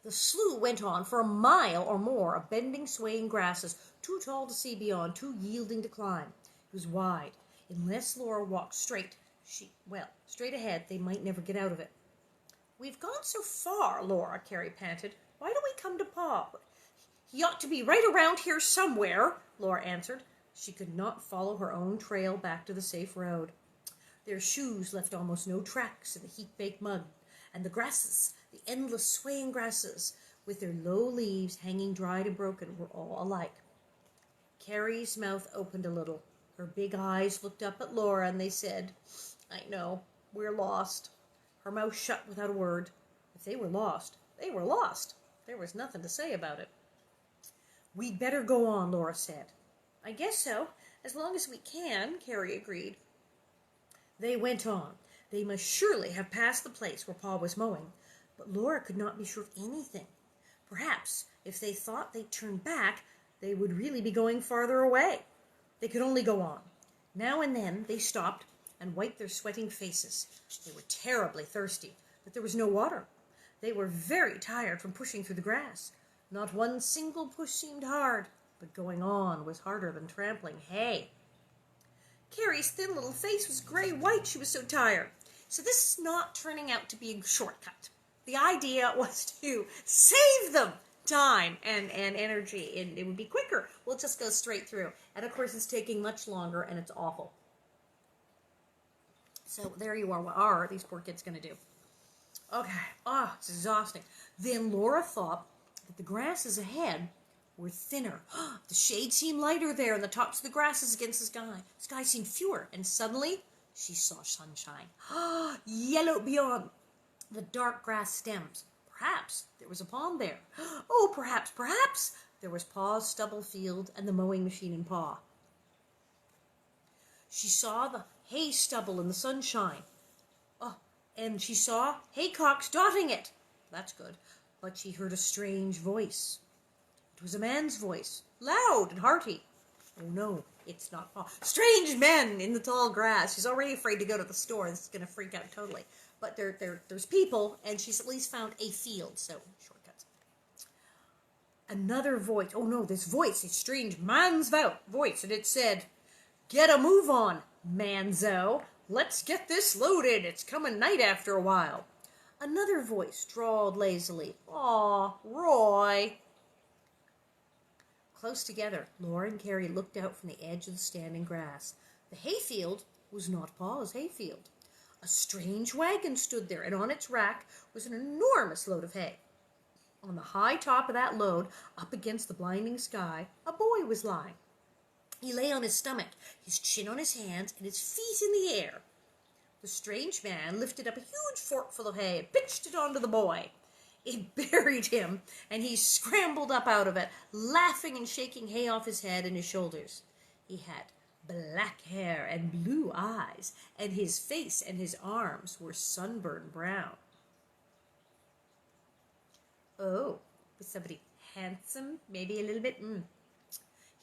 The slough went on for a mile or more of bending, swaying grasses, too tall to see beyond, too yielding to climb. It was wide. Unless Laura walked straight ahead, they might never get out of it. We've gone so far, Laura, Carrie panted. Why don't we come to Pa? He ought to be right around here somewhere, Laura answered. She could not follow her own trail back to the safe road. Their shoes left almost no tracks in the heat-baked mud, and the grasses, the endless swaying grasses, with their low leaves hanging dried and broken, were all alike. Carrie's mouth opened a little. Her big eyes looked up at Laura, and they said, I know, we're lost. Her mouth shut without a word. If they were lost, they were lost. There was nothing to say about it. We'd better go on, Laura said. I guess so, as long as we can, Carrie agreed. They went on. They must surely have passed the place where Pa was mowing, but Laura could not be sure of anything. Perhaps, if they thought they'd turn back, they would really be going farther away. They could only go on. Now and then they stopped and wiped their sweating faces. They were terribly thirsty, but there was no water. They were very tired from pushing through the grass. Not one single push seemed hard, but going on was harder than trampling hay. Carrie's thin little face was gray-white. She was so tired. So this is not turning out to be a shortcut. The idea was to save them time and energy, and it would be quicker. We'll just go straight through. And of course, it's taking much longer, and it's awful. So there you are. What are these poor kids going to do? Okay. It's exhausting. Then Laura thought that the grasses ahead were thinner. The shade seemed lighter there, and the tops of the grasses against the sky. The sky seemed fewer, and suddenly she saw sunshine. Yellow beyond the dark grass stems. Perhaps there was a pond there. Oh, perhaps there was Pa's stubble field and the mowing machine in Pa. She saw the hay stubble in the sunshine. And she saw haycocks dotting it. That's good. But she heard a strange voice. It was a man's voice, loud and hearty. Oh no, it's not Pa. Strange men in the tall grass. She's already afraid to go to the store. This is going to freak out totally. But there's people, and she's at least found a field, so shortcuts. Another voice. Oh no, this voice, a strange man's voice, and it said, "Get a move on, manzo. Let's get this loaded. It's coming night after a while." Another voice drawled lazily, "Aw, Roy." Close together, Laura and Carrie looked out from the edge of the standing grass. The hayfield was not Pa's hayfield. A strange wagon stood there, and on its rack was an enormous load of hay. On the high top of that load, up against the blinding sky, a boy was lying. He lay on his stomach, his chin on his hands, and his feet in the air. The strange man lifted up a huge forkful of hay and pitched it onto the boy. It buried him, and he scrambled up out of it, laughing and shaking hay off his head and his shoulders. He had black hair and blue eyes, and his face and his arms were sunburned brown. Oh, was somebody handsome? Maybe a little bit?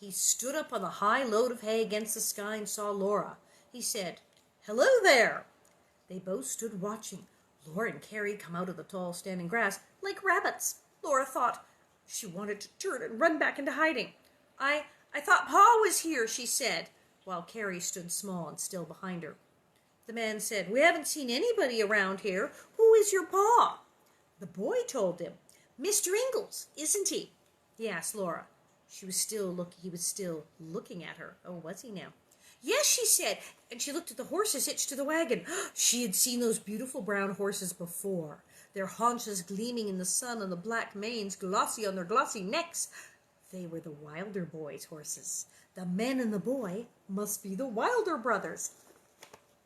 He stood up on the high load of hay against the sky and saw Laura. He said, "Hello there." They both stood watching Laura and Carrie come out of the tall standing grass like rabbits. Laura thought she wanted to turn and run back into hiding. I thought Pa was here," she said, while Carrie stood small and still behind her. The man said, "We haven't seen anybody around here. Who is your Pa?" The boy told him. "Mr. Ingalls, isn't he?" He asked Laura. He was still looking at her. Oh, was he now? "Yes," she said, and she looked at the horses hitched to the wagon. She had seen those beautiful brown horses before, their haunches gleaming in the sun and the black manes glossy on their glossy necks. They were the Wilder boys' horses. The man and the boy must be the Wilder brothers.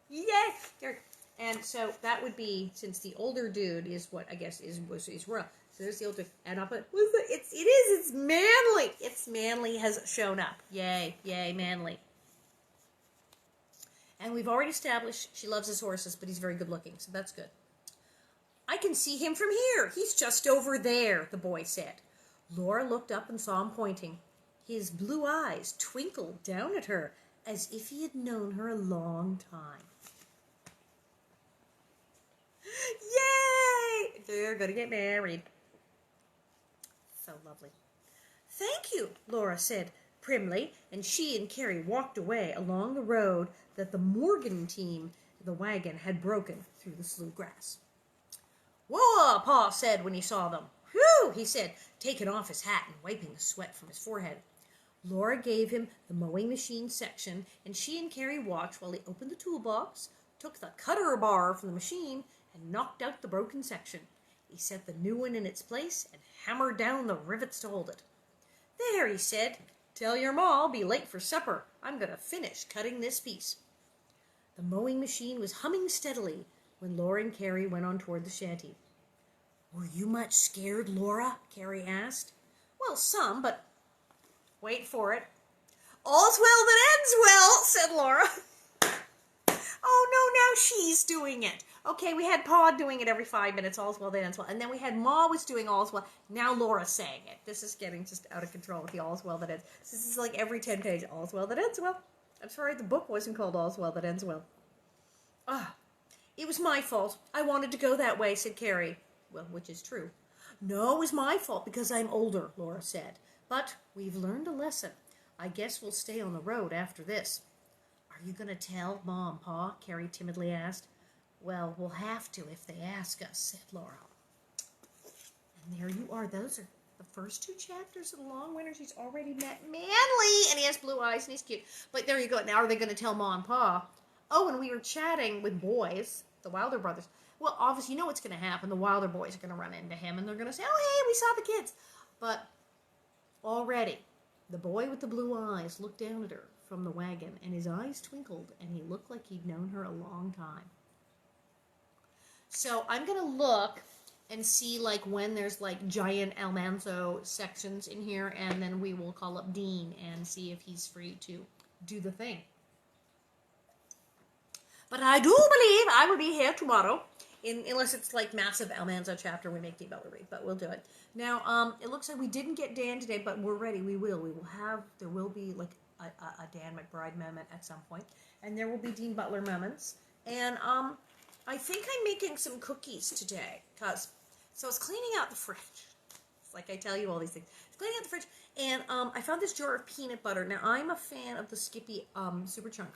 Yay! And so that would be, since the older dude is what I guess is rough. So there's the older, and I'll put, it's Manly. It's Manly has shown up. Yay, Manly. And we've already established she loves his horses, but he's very good looking, so that's good. "I can see him from here. He's just over there," the boy said. Laura looked up and saw him pointing. His blue eyes twinkled down at her as if he had known her a long time. Yay! They're going to get married. So lovely. "Thank you," Laura said primly, and she and Carrie walked away along the road that the Morgan team, the wagon, had broken through the slough grass. "Whoa," Pa said when he saw them. Whew, he said, taking off his hat and wiping the sweat from his forehead. Laura gave him the mowing machine section, and she and Carrie watched while he opened the toolbox, took the cutter bar from the machine, and knocked out the broken section. He set the new one in its place and hammered down the rivets to hold it. There, he said, tell your ma I'll be late for supper. I'm going to finish cutting this piece. The mowing machine was humming steadily when Laura and Carrie went on toward the shanty. Were you much scared, Laura? Carrie asked. Well, some, but wait for it. All's well that ends well, said Laura. Oh, no, now she's doing it. Okay, we had Pa doing it every 5 minutes, all's well that ends well. And then we had Ma was doing all's well. Now Laura's saying it. This is getting just out of control with the all's well that ends. This is like every 10 pages, all's well that ends well. I'm sorry the book wasn't called All's Well That Ends Well. It was my fault. I wanted to go that way, said Carrie. Well, which is true. No, it was my fault because I'm older, Laura said. But we've learned a lesson. I guess we'll stay on the road after this. Are you going to tell Ma and Pa? Carrie timidly asked. Well, we'll have to if they ask us, said Laura. And there you are. Those are the first 2 chapters of The Long Winter. She's already met Manly, and he has blue eyes, and he's cute. But there you go. Now are they going to tell Ma and Pa? Oh, and we were chatting with boys, the Wilder brothers. Well, obviously, you know what's going to happen. The Wilder boys are going to run into him, and they're going to say, oh, hey, we saw the kids. But already, the boy with the blue eyes looked down at her from the wagon, and his eyes twinkled, and he looked like he'd known her a long time. So I'm going to look and see, like, when there's, like, giant Almanzo sections in here, and then we will call up Dean and see if he's free to do the thing. But I do believe I will be here tomorrow, unless it's, like, massive Almanzo chapter we make Dean Butler read, but we'll do it. Now, it looks like we didn't get Dan today, but we're ready. We will. There will be, like, a Dan McBride moment at some point, and there will be Dean Butler moments, and, I think I'm making some cookies today, so I was cleaning out the fridge. It's like I tell you all these things. I was cleaning out the fridge, and I found this jar of peanut butter. Now, I'm a fan of the Skippy Super Chunk.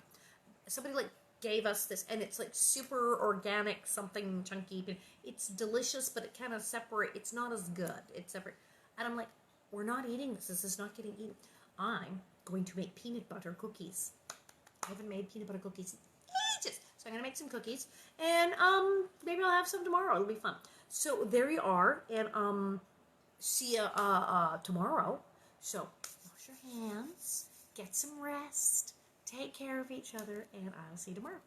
Somebody, like, gave us this, and it's, like, super organic, something chunky. It's delicious, but it kind of separate. It's not as good. It's separate. And I'm like, we're not eating this. This is not getting eaten. I'm going to make peanut butter cookies. I haven't made peanut butter cookies in ages. So I'm going to make some cookies, and maybe I'll have some tomorrow. It'll be fun. So there you are, and see you tomorrow. So wash your hands, get some rest, take care of each other, and I'll see you tomorrow.